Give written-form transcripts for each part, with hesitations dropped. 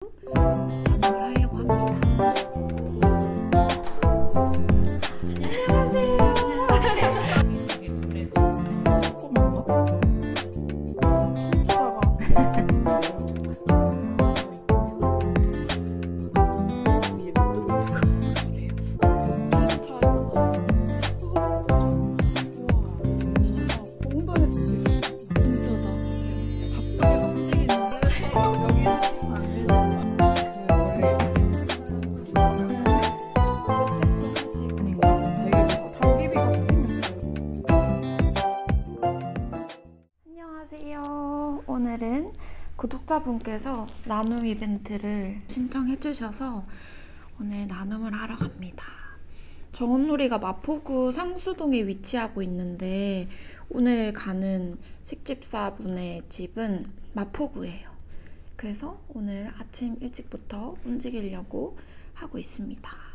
나눔을 하려고 합니다. 안녕하세요. 오늘은 구독자분께서 나눔 이벤트를 신청해 주셔서 오늘 나눔을 하러 갑니다. 정원놀이가 마포구 상수동에 위치하고 있는데 오늘 가는 식집사분의 집은 마포구예요. 그래서 오늘 아침 일찍부터 움직이려고 하고 있습니다.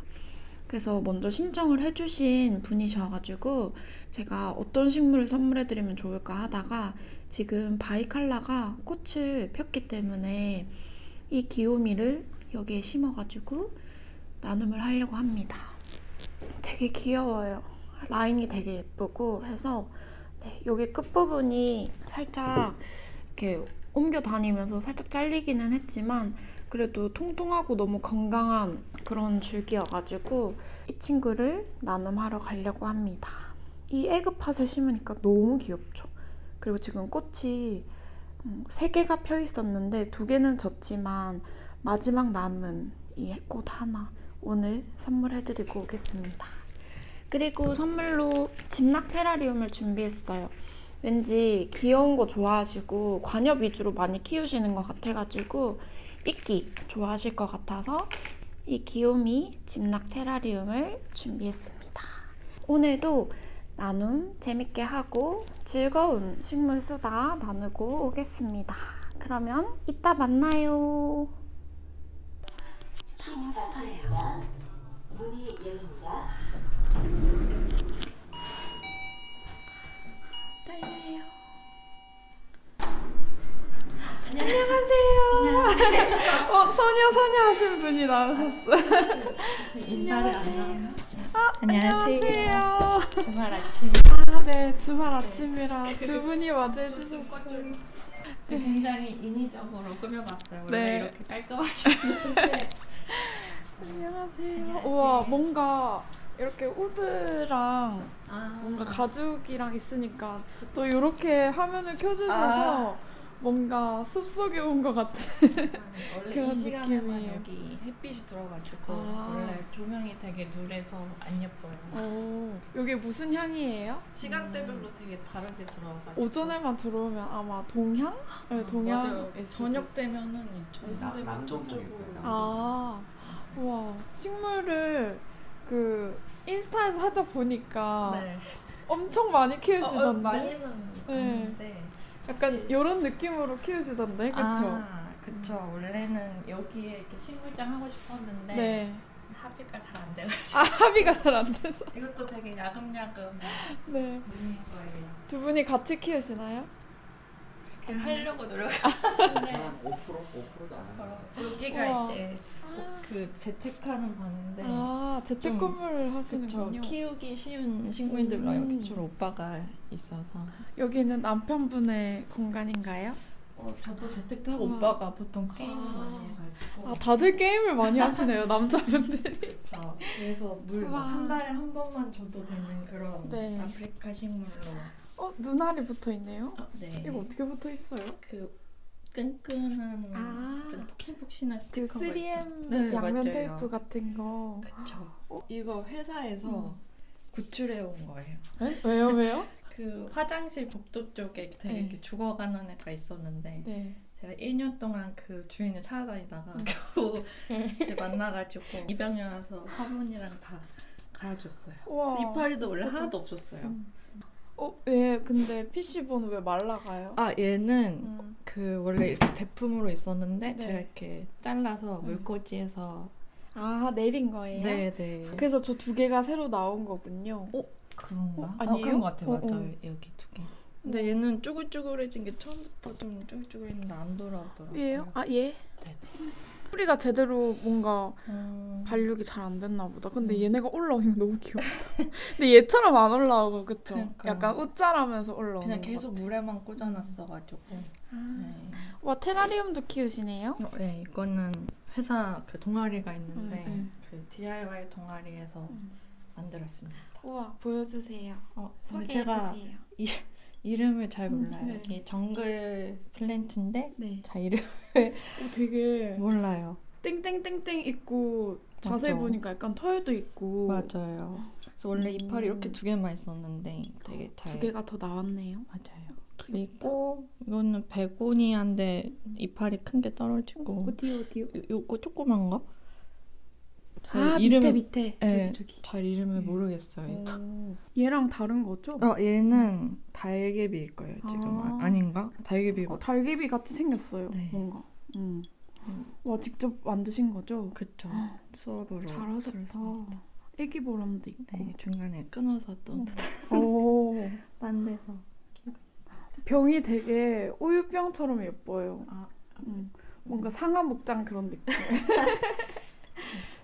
그래서 먼저 신청을 해주신 분이셔가지고 제가 어떤 식물을 선물해드리면 좋을까 하다가 지금 바이칼라가 꽃을 폈기 때문에 이 귀요미를 여기에 심어가지고 나눔을 하려고 합니다. 되게 귀여워요. 라인이 되게 예쁘고 해서 여기 끝부분이 살짝 이렇게 옮겨 다니면서 살짝 잘리기는 했지만 그래도 통통하고 너무 건강한 그런 줄기여가지고 이 친구를 나눔하러 가려고 합니다. 이 에그팟을 심으니까 너무 귀엽죠? 그리고 지금 꽃이 3개가 펴 있었는데 2개는 졌지만 마지막 남은 이 꽃 하나 오늘 선물해드리고 오겠습니다. 그리고 선물로 집락 테라리움을 준비했어요. 왠지 귀여운 거 좋아하시고 관엽 위주로 많이 키우시는 것 같아가지고 이끼 좋아하실 것 같아서 이 귀요미 집락 테라리움을 준비했습니다. 오늘도 나눔 재밌게 하고 즐거운 식물 수다 나누고 오겠습니다. 그러면 이따 만나요. 다 왔어요. 문이 열립니다. 떨려요. 안녕하세요. 소녀 하신 분이 나오셨어요. 인사를 안 나오나? 안녕하세요. 주말 아침. 네, 주말 아침이라 두 분이 맞이해주셨어요. 굉장히 인위적으로 꾸며봤어요. 원래 네. 이렇게 깔끔하지 않은데. 안녕하세요. 우와, 뭔가 이렇게 우드랑 뭔가 가죽이랑 있으니까 또 이렇게 화면을 켜주셔서 뭔가 숲속에 온 것 같은 원래 그런 이 시간에만 느낌이에요. 여기 햇빛이 들어가지고 원래 조명이 되게 누래서 안 예뻐요. 오, 여기 무슨 향이에요? 시간대별로 되게 다르게 들어가지고 오전에만 들어오면 아마 동향? 네, 동향일 맞아요. 수도 저녁 있어요. 되면은 남쪽 쪽으로. 우와, 식물을 그 인스타에서 살짝 보니까 네. 엄청 많이 키우시던데? 많이는 네. 아닌데 약간 이런 느낌으로 키우시던데, 그쵸? 그쵸. 원래는 여기에 이렇게 식물장 하고 싶었는데 네. 합의가 잘 안 돼가지고 합의가 잘 안 돼서. 이것도 되게 야금야금 네. 문인 거예요. 두 분이 같이 키우시나요? 그렇게 하려고 노력하는데 한 5%도 안 하는 여기가 우와. 이제 그 재택하는 방인데 재택 건물을 하시는군요. 키우기 쉬운 친구인들로 여기 주로 오빠가 있어서 여기는 남편분의 공간인가요? 저도 재택하고 오빠가 보통 게임을 많이 해가지고 다들 게임을 많이 하시네요, 남자분들이. 그래서 물 한 달에 한 번만 줘도 되는 그런 네. 아프리카 식물로 눈알이 붙어 있네요. 네. 이거 어떻게 붙어 있어요? 그 끈끈한 그 폭신폭신한 스티커가 3M 네, 양면 맞아요. 테이프 같은 거. 그쵸. 이거 회사에서 구출해 온 거예요. 네? 왜요? 그 화장실 복도 쪽에 되게 이렇게 죽어가는 애가 있었는데 네. 제가 1년 동안 그 주인을 찾아다니다가 겨우 이제 만나가지고 입양해 와서 화분이랑 다 갈아줬어요. 우와. 이파리도 원래 하나도 없었어요. 왜 근데 PC본은 왜 말라가요? 얘는 그 원래 이렇게 대품으로 있었는데 네. 제가 이렇게 잘라서 물꽂이해서 내린 거예요? 네네. 그래서 저 2개가 새로 나온 거군요. 그런가? 아니에요? 그런 것 같아요. 맞아요. 어. 여기 2개. 근데 얘는 쭈글쭈글해진 게 처음부터 좀 쭈글쭈글했는데 안 돌아오더라고요. 얘요? 얘? 네네. 뿌리가 제대로 뭔가 발육이 잘 안 됐나 보다. 근데 얘네가 올라오니까 너무 귀엽다. 근데 얘처럼 안 올라오고 그쵸? 그러니까. 약간 웃자라면서 올라오는 그냥 계속 것 같아. 물에만 꽂아놨어가지고. 네. 와 테라리움도 키우시네요? 네, 이거는 회사 그 동아리가 있는데 그 DIY 동아리에서 만들었습니다. 우와 보여주세요. 근데 제가 소개해주세요. 이름을 잘 몰라요. 네. 이게 정글 플랜트인데 네. 잘 이름 되게 몰라요. 땡땡땡땡 있고 자세히 맞죠. 보니까 약간 털도 있고 맞아요. 그래서 원래 이파리 이렇게 2개만 있었는데 되게 잘 2개가 더 나왔네요. 맞아요. 그리고 이거는 베고니아인데 이파리 큰 게 떨어지고 어디요? 요거 조그만 거? 밑에 네, 저기. 잘 이름을 모르겠어요. 얘랑 다른 거죠? 얘는 달개비일 거예요 지금. 아닌가? 달개비. 달개비 같이 생겼어요. 네. 뭔가. 와 직접 만드신 거죠? 그쵸. 수업으로 잘하셨다. 애기 보람도 있고. 네, 중간에 끊어서 또 딴 데서. 병이 되게 우유병처럼 예뻐요. 뭔가 상하 목장 그런 느낌.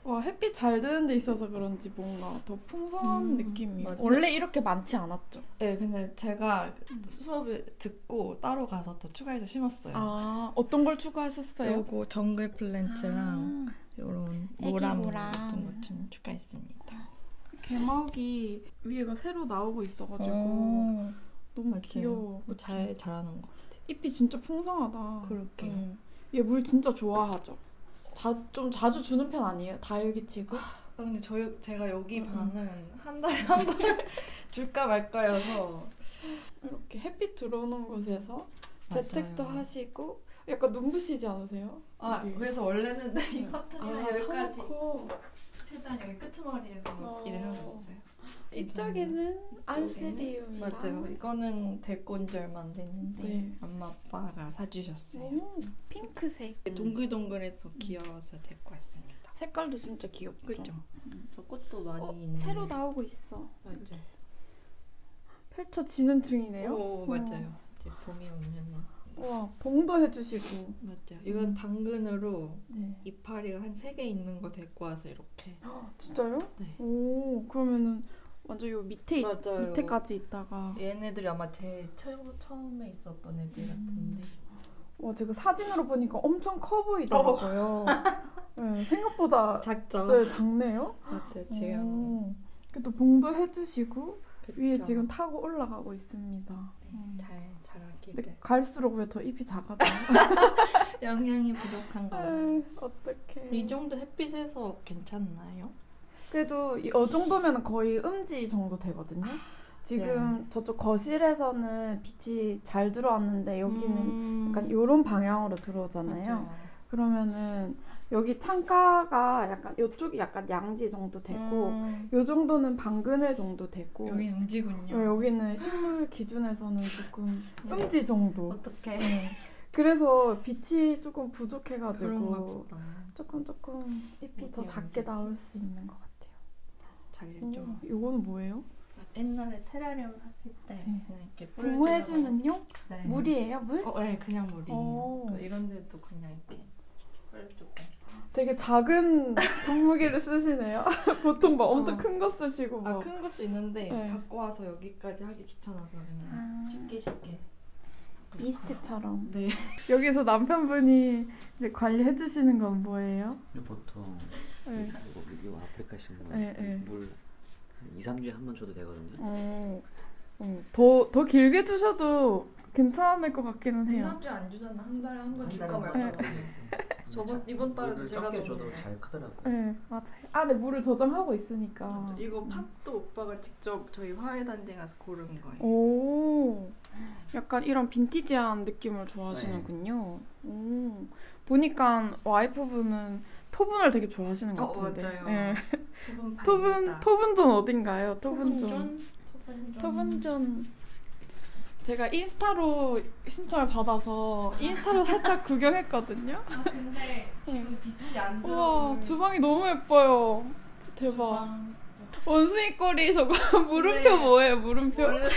와 햇빛 잘 드는 데 있어서 그런지 뭔가 더 풍성한 느낌이에요. 맞아요. 원래 이렇게 많지 않았죠? 네, 근데 제가 수업을 듣고 따로 가서 또 추가해서 심었어요. 어떤 걸 추가하셨어요? 요거 정글 플랜트랑 요런 모람 같은 것 좀 추가했습니다. 개막이 위에가 새로 나오고 있어가지고 너무 맞아요. 귀여워. 잘 자라는 것 같아요. 잎이 진짜 풍성하다. 그렇게. 얘 물 진짜 좋아하죠? 좀 자주 주는 편 아니에요? 다육이치고? 근데 제가 여기 반은 한 달에 한 번 줄까 말까여서 이렇게 햇빛 들어오는 곳에서 재택도 하시고 약간 눈부시지 않으세요? 그래서 원래는 이 커튼이랑 여기까지 쳐놓고 최대한 여기 끄트머리에서 일을 하고 있어요. 이쪽에는 안스리움이랑 맞아요. 이거는 데리고 온 지 얼마 안 됐는데 네. 엄마 아빠가 사주셨어요. 핑크색 동글동글해서 귀여워서 데리고 왔습니다. 색깔도 진짜 귀엽죠? 그죠? 그래서 꽃도 많이 있는. 새로 나오고 있어. 맞아요. 펼쳐지는 중이네요. 맞아요. 이제 봄이 오면은. 와 봉도 해주시고. 맞아요. 이건 당근으로 네. 이파리가 한 3개 있는 거 데리고 와서 이렇게. 진짜요? 네. 오 그러면은 완전 요 맞아요. 밑에까지 있다가. 얘네들이 아마 제일 처음에 있었던 애들 같은데. 와 제가 사진으로 보니까 엄청 커 보이더라고요. 네, 생각보다 작죠? 네, 작네요. 맞아요. 지금. 또 봉도 해주시고 그쵸. 위에 지금 타고 올라가고 있습니다. 잘 자라기를. 근데 갈수록 왜 더 잎이 작아져? 영양이 부족한가 봐요. 어떡해. 이 정도 햇빛에서 괜찮나요? 그래도 이 정도면 거의 음지 정도 되거든요. 지금 저쪽 거실에서는 빛이 잘 들어왔는데 여기는 약간 이런 방향으로 들어오잖아요. 맞아요. 그러면은 여기 창가가 약간 이쪽이 약간 양지 정도 되고 요 정도는 방그늘 정도 되고 여기 음지군요. 여기는 식물 기준에서는 조금 음지 정도. 어떡해. 그래서 빛이 조금 부족해가지고 그런가 보다. 조금 잎이 더 작게 나올 수 있는 것 같아요. 잘했죠. 이거는 뭐예요? 옛날에 테라리움 샀을 때 그냥 이렇게 분무해주는요? 네. 물이에요? 물? 네, 그냥 물이에요. 오. 이런 데도 그냥 이렇게 뿌려주고. 되게 작은 분무기를 쓰시네요. 보통 막 엄청 그쵸. 큰 거 쓰시고 막. 큰 것도 있는데 네. 갖고 와서 여기까지 하기 귀찮아서 그냥 쉽게. 미스트처럼. 네. 여기서 남편분이 이제 관리해주시는 건 뭐예요? 보통 네. 요 앞에 가신 거 네. 물 한 2, 3주에 한 번 줘도 되거든요. 더 길게 주셔도 괜찮을 것 같기는 해요. 2, 3주 안 주잖아. 한 달에 한 번 한 줄까 달에 말까. 이번 달에도 물을 제가 적게 줘도 줬는데. 잘 크더라고. 네, 맞아요. 근데 물을 조정하고 있으니까. 이거 팥도 오빠가 직접 저희 화훼단지 가서 고른 거예요. 오, 약간 이런 빈티지한 느낌을 좋아하시는군요. 오, 보니까 와이프분은 토분을 되게 좋아하시는 것 같은데. 맞아요. 네. 토분 토분존 어딘가요? 토분존. 토분존. 제가 인스타로 신청을 받아서 인스타로 살짝 구경했거든요. 근데 지금 빛이 안 우와, 주방이 너무 예뻐요. 대박. 원숭이 꼬리 저거 물음표 네. 뭐예요? 물음표? 원래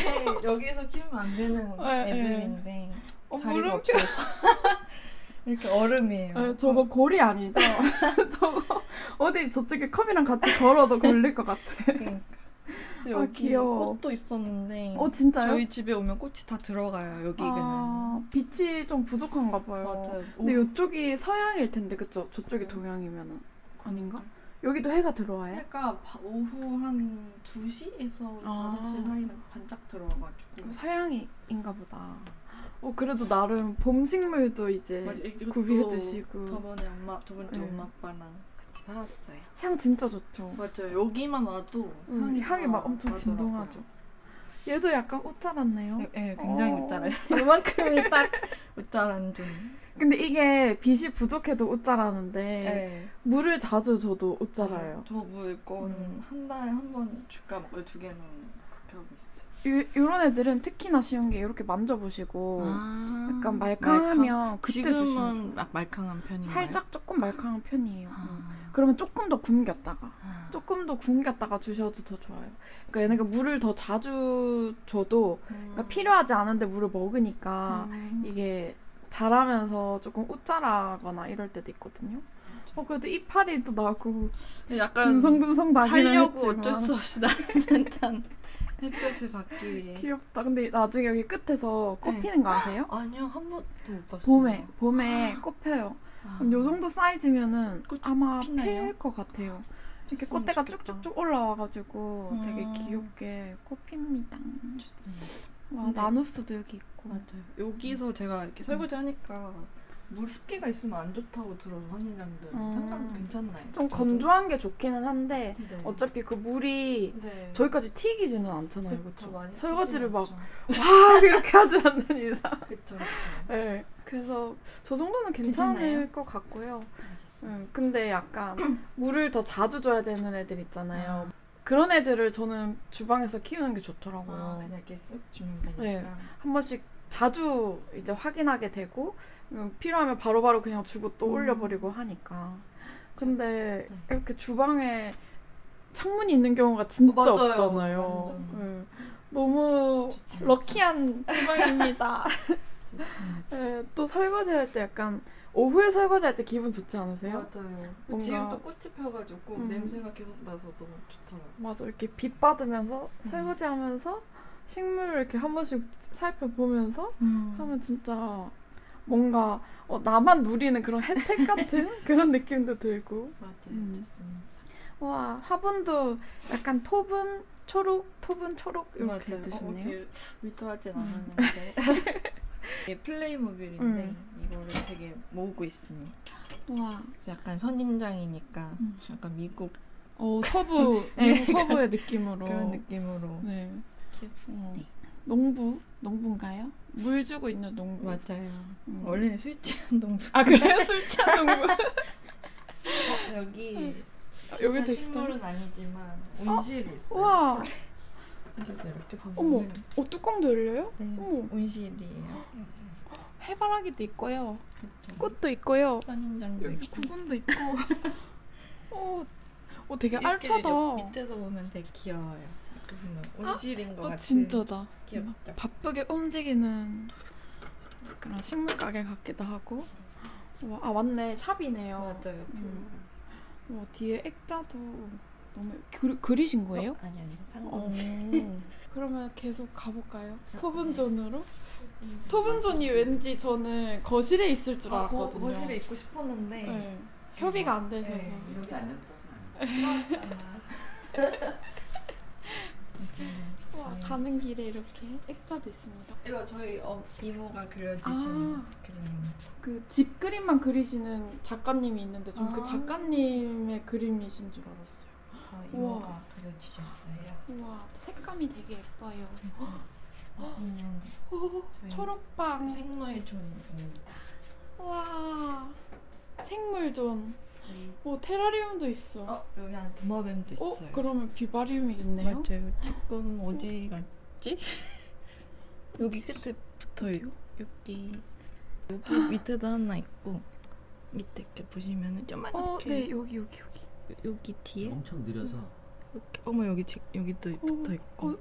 여기서 키우면 안 되는 네, 애들인데 자리가 물음표. 없어서 이렇게 얼음이에요. 저거 골이 아니죠? 저거 어디 저쪽에 컵이랑 같이 걸어도 걸릴 것 같아. 그러니까. 여기 귀여워. 꽃도 있었는데 진짜요? 저희 집에 오면 꽃이 다 들어가요. 여기는. 빛이 좀 부족한가 봐요. 맞아요. 근데 이쪽이 서양일 텐데 그쵸? 저쪽이 동양이면은 아닌가? 여기도 해가 들어와요? 해가 오후 한 2시에서 5시 사이에 반짝 들어와가지고 서양인가 보다. 그래도 나름 봄 식물도 이제 구비해 두시고. 저번 주 엄마 아빠랑 같이 사왔어요. 향 진짜 좋죠. 맞아요. 여기만 와도 향이 막 엄청 진동하죠. 얘도 약간 옷 자랐네요. 네, 굉장히 옷 자라요. 이만큼이 딱 옷 자란 좀. 근데 이게 빛이 부족해도 옷 자라는데 네. 물을 자주 줘도 옷 자라요. 저 물 거는 한 달에 한 번 줄까 막 12개는 그렇게 하고 있어요. 이런 애들은 특히나 쉬운 게 이렇게 만져보시고 약간 말캉하면 그때 지금은 말캉한 편인가요? 살짝 조금 말캉한 편이에요. 그러면 조금 더 굶겼다가 주셔도 더 좋아요. 그러니까 얘네가 물을 더 자주 줘도 그러니까 필요하지 않은데 물을 먹으니까 이게 자라면서 조금 웃자라거나 이럴 때도 있거든요. 그래도 이파리도 나고 약간 듬성듬성 나기는 살려고 했지만 어쩔 수 없이 나는 듯한 햇볕을 받기 위해. 귀엽다. 근데 나중에 여기 끝에서 꽃 피는 거 아세요? 아니요, 한 번도 못 봤어요. 봄에 꽃 펴요. 요 정도 사이즈면은 아마 피나요? 필 것 같아요. 이렇게 꽃대가 쭉쭉쭉 올라와가지고 되게 귀엽게 꽃 핍니다. 좋습니다. 와, 나누스도 여기 있고. 맞아요. 여기서 제가 이렇게 설거지 하니까 물 습기가 있으면 안 좋다고 들어서 선인장들은 상관 괜찮나요? 좀 건조한 게 좋기는 한데 네. 어차피 그 물이 저기까지 튀기지는 않잖아요. 그렇죠? 설거지를 막 와 이렇게 하지 않는 이상. 그렇죠. 네. 그래서 저 정도는 괜찮을 것 같고요. 근데 약간 물을 더 자주 줘야 되는 애들 있잖아요. 그런 애들을 저는 주방에서 키우는 게 좋더라고요. 그냥 이렇게 쓱 주면 되니까. 네. 한 번씩 자주 이제 확인하게 되고 필요하면 바로바로 그냥 주고 또 올려버리고 하니까. 근데 이렇게 주방에 창문이 있는 경우가 진짜 맞아요. 없잖아요. 너무 럭키한 주방입니다. 네, 또 설거지할 때 약간 오후에 설거지할 때 기분 좋지 않으세요? 맞아요. 뭔가 지금 또 꽃이 펴가지고 냄새가 계속 나서 너무 좋더라고요. 맞아. 이렇게 빛 받으면서 설거지하면서 식물을 이렇게 한 번씩 살펴보면서 하면 진짜 뭔가 나만 누리는 그런 혜택 같은 그런 느낌도 들고. 맞아요. 좋습니다. 와, 화분도 약간 토분 초록 이렇게 드셨네요. 위토하진 않았는데 이게 플레이모빌인데 이거를 되게 모으고 있습니다. 와, 약간 선인장이니까 약간 미국 미국 서부의 느낌으로 그런 느낌으로. 네. 농부인가요? 물 주고 있는 농부. 맞아요. 원래는 술 취한 농부. 그래요? 술 취한 농부. 여기도 식물은 아니지만 온실이 있어요. 우와. 그래서 이렇게 보면 어머, 뚜껑도 열려요? 네, 어머. 온실이에요. 해바라기도 있고요. 꽃도 있고요. 선인장도 여기 있고. 구근도 있고. 되게 알차다. 밑에서 보면 되게 귀여워요. 온실인 것 같은. 진짜다. 귀엽죠. 바쁘게 움직이는 그런 식물 가게 같기도 하고. 맞네. 샵이네요. 맞아요. 뒤에 액자도 너무 그리신 거예요? 아니요. 상관없어요. 그러면 계속 가볼까요? 토분존으로? 토분존이 왠지 저는 거실에 있을 줄 알았거든요. 거실에 있고 싶었는데 네. 협의가 안 되셔서. 이렇게 안 됐다. 와, 가는 길에 이렇게 액자도 있습니다. 이거 저희 이모가 그려주신 그림입니다. 그 집 그림만 그리시는 작가님이 있는데 전 그 작가님의 그림이신 줄 알았어요. 이모가 그려주셨어요. 우와, 색감이 되게 예뻐요. 저희 초록빵. 생물존입니다. 와, 생물존. 테라리움도 있어. 여기 안에 도마뱀도 있어요. 그러면 비바리움이겠네요? 맞아요. 지금 어디 갔지? 여기 끝에 붙어요. 여기 밑에도 하나 있고 밑에 이렇게 보시면은 요만하게. 네, 여기. 여기 뒤에. 엄청 느려서. 이렇게. 어머 여기도 붙어 있고.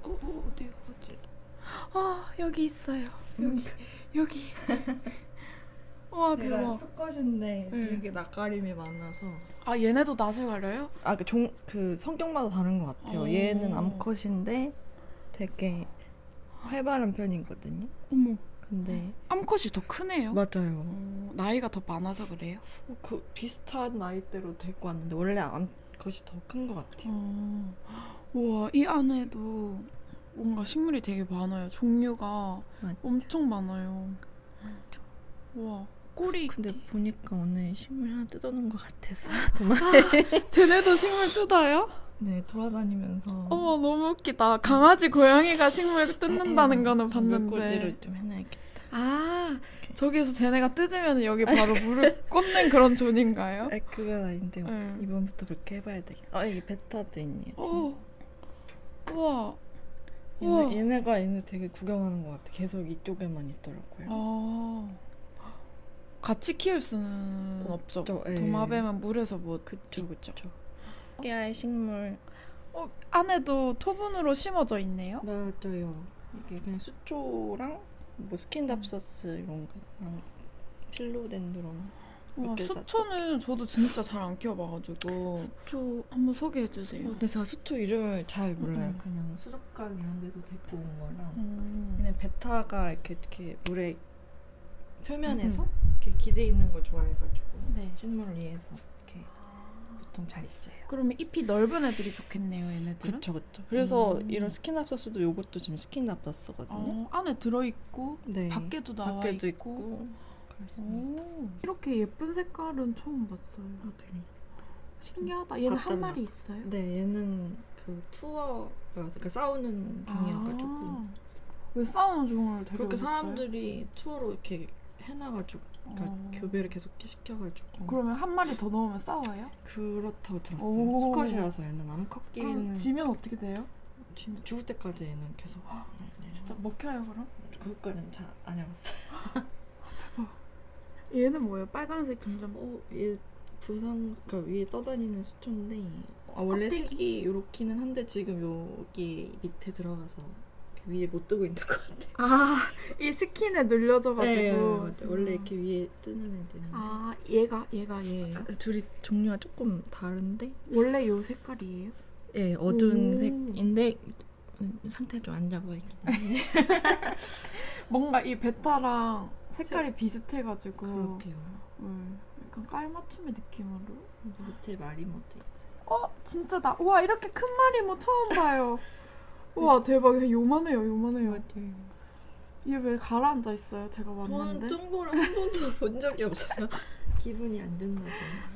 어디? 여기 있어요. 여기. 와 대박. 수컷인데 되게 낯가림이 많아서. 아 얘네도 낯을 가려요? 아 그 성격마다 다른 것 같아요. 얘는 암컷인데 되게 활발한 편이거든요. 어머. 근데 암컷이 더 크네요. 맞아요. 나이가 더 많아서 그래요? 그 비슷한 나이대로 데리고 왔는데 원래 암컷이 더 큰 것 같아요. 우와 이 안에도 뭔가 식물이 되게 많아요. 종류가 맞죠. 엄청 많아요. 우와 꼬리. 근데 보니까 오늘 식물 하나 뜯어놓은 것 같아서 쟤네도 식물 뜯어요? 네 돌아다니면서. 어머 너무 웃기다. 강아지 고양이가 식물 뜯는다는 거는 봤는데. 물꽂이를 좀 해놔야겠다. 아 저기에서 쟤네가 뜯으면 여기 바로 물을 꽂는 그런 존인가요? 아 그건 아닌데 이번부터 그렇게 해봐야 되겠어. 여기 베타도 있네요. 우와. 얘네 되게 구경하는 것 같아. 계속 이쪽에만 있더라고요. 같이 키울 수는 없죠. 도마뱀은 물에서 뭐 그쵸. 깨알 식물. 안에도 토분으로 심어져 있네요. 맞아요. 이게 그냥 수초랑 뭐 스킨답서스 이런 거랑 필로덴드론. 수초는 저도 진짜 잘 안 키워봐가지고 수초 한번 소개해주세요. 근데 제가 수초 이름을 잘 몰라요. 그냥 수족관 이런 데서 데리고 온 거랑 그냥 베타가 이렇게 물에 표면에서 이렇게 기대 있는 걸 좋아해가지고 식물을 위해서 이렇게 보통 잘 있어요. 그러면 잎이 넓은 애들이 좋겠네요, 얘네들은? 그쵸. 그래서 이런 스킨답서스도 요것도 지금 스킨답서스거든요. 안에 들어있고 밖에도 나와 있고. 이렇게 예쁜 색깔은 처음 봤어요. 신기하다. 얘는 한 마리 있어요? 네, 얘는 그 투어여서 그러니까 싸우는 종이어가지고. 왜 싸우는 종을 데려오셨어요? 그렇게 사람들이 투어로 이렇게 해놔가지고 그러니까 교배를 계속 시켜가지고. 그러면 한 마리 더 넣으면 싸워요? 그렇다고 들었어요. 수컷이라서 얘는 암컷끼리는. 지면 어떻게 돼요? 죽을 때까지 얘는 계속. 진짜 먹혀요 그럼? 그것까지는 잘 안 해봤어요. 얘는 뭐예요? 빨간색 점점. 얘 부상 그러니까 위에 떠다니는 수초인데 원래 색이 요렇기는 한데 지금 여기 밑에 들어가서 위에 못 뜨고 있는 것 같아요. 이 스킨에 눌려져가지고. 네, 원래 이렇게 위에 뜨는 애들은. 얘가 얘예요? 둘이 종류가 조금 다른데. 원래 요 색깔이에요? 네, 어두운 색인데 상태가 좀 안 좋아 있긴 한데. 뭔가 이 베타랑 색깔이 비슷해가지고. 그렇게요. 약간 깔맞춤의 느낌으로. 밑에 마리모도 있어요. 진짜다. 우와 이렇게 큰 마리모 처음 봐요. 우와 대박. 요만해요. 맞아요. 얘 왜 가라앉아 있어요? 제가 왔는데. 저는 뜬거를 한 번도 본 적이 없어요. 기분이 안 좋나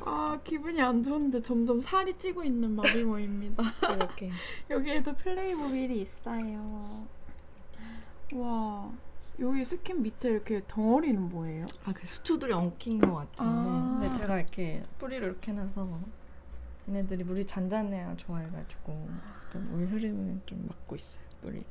봐요. 기분이 안 좋은데 점점 살이 찌고 있는 마리모입니다. 이렇게. 여기에도 플레이모빌이 있어요. 와 여기 스킨 밑에 이렇게 덩어리는 뭐예요? 그 수초들이 엉킨 것 같은데. 근데 제가 이렇게 뿌리를 이렇게 해놔서 얘네들이 물이 잔잔해야 좋아해가지고 물 흐름을 좀 막고 있어요. 뿌리로.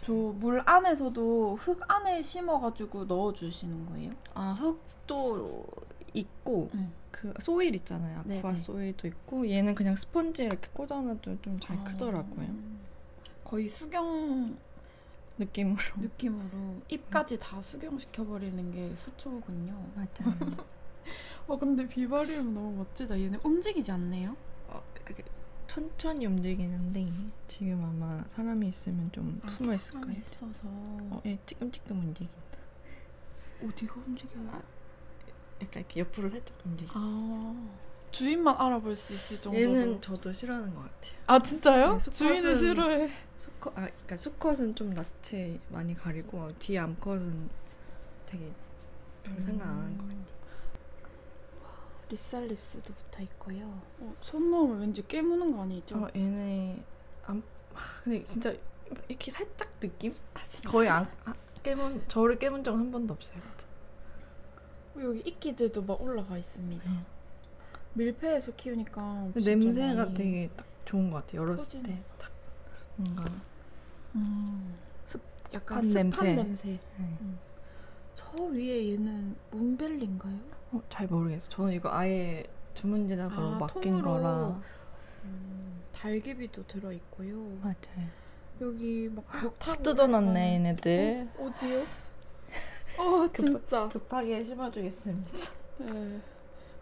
저 물 안에서도 흙 안에 심어가지고 넣어주시는 거예요? 흙도 있고 그 소일 있잖아요. 아쿠아 소일도 있고 얘는 그냥 스펀지 이렇게 꽂아놔도 좀 잘 크더라고요. 거의 수경 느낌으로 잎까지 다 수경시켜버리는 게 수초군요. 맞아요. 근데 비바리움 너무 멋지다. 얘네 움직이지 않네요? 천천히 움직이는데 지금 아마 사람이 있으면 좀 숨어 있을 거예요. 사람이 있어서. 얘 찌끔찌끔 움직인다. 어디가 움직여요? 약간 이렇게 옆으로 살짝 움직여. 주인만 알아볼 수 있을 정도로. 얘는 저도 싫어하는 것 같아요. 진짜요? 네, 주인을 싫어해. 그러니까 수컷은 좀 낯이 많이 가리고 뒤에 암컷은 되게 별 생각 안 하는 것 같아요. 립살립스도 붙어 있고요. 손 넣으면 왠지 깨무는 거 아니죠? 얘네 근데 진짜 이렇게 살짝 느낌? 거의 안 저를 깨문 적은 한 번도 없어요. 여기 이끼들도 막 올라가 있습니다. 밀폐해서 키우니까 냄새가 많이 되게 딱 좋은 것 같아요. 열었을 때 딱 뭔가 약간 습한 냄새. 저 위에 얘는 뭉벨리인가요? 잘 모르겠어요. 저는 이거 아예 주문 제작으로 맡긴 거라. 달개비도 들어있고요. 맞아요. 여기 막 벽 타고 뜯어놨네 얘네들. 어디요? 진짜 급하게 심어주겠습니다. 네,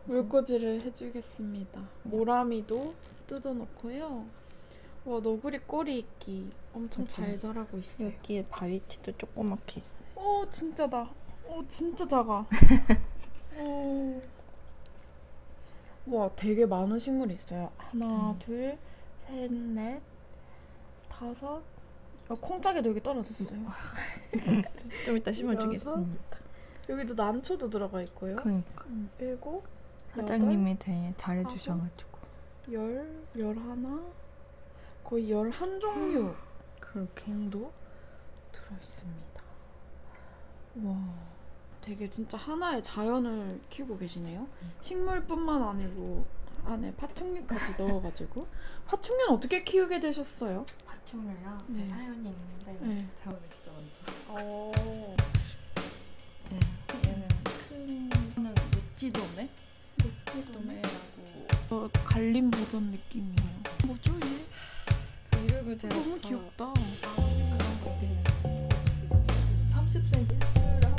물꽂이를 해주겠습니다. 모라미도 뜯어놓고요. 와, 너구리 꼬리 있기 엄청 잘 자라고 있어요. 여기에 바위티도 조그맣게 있어요. 진짜다. 진짜 작아. 와, 되게 많은 식물이 있어요. 하나, 둘, 셋, 넷, 다섯. 콩짝에도 여기 떨어졌어요. 좀 이따 심어주겠습니다. 여기도 난초도 들어가 있고요. 그러니까. 7, 사장님이 되게 잘해주셔가지고. 11 거의 11종류 정도 들어있습니다. 와, 되게 진짜 하나의 자연을 키우고 계시네요. 식물뿐만 아니고 안에 파충류까지 넣어가지고. 파충류는 어떻게 키우게 되셨어요? 파충류요? 네. 사연이 있는데 네. 잘 모르겠어. 네. 얘는 큰 노치도메? 노치도메라고 갈림 버전 느낌이에요. 뭐죠 얘? 그 이름을 제가 너무 귀엽다. 그런 것들이 30cm 1수를 하고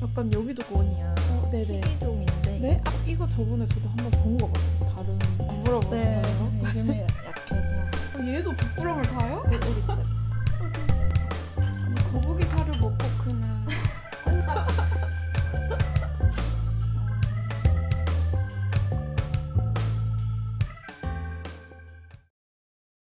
약간 여기도 원이야. 네네. 희귀종인데 네? 이거 저번에 저도 한번 본 것 같아요. 다른 물어보는 네.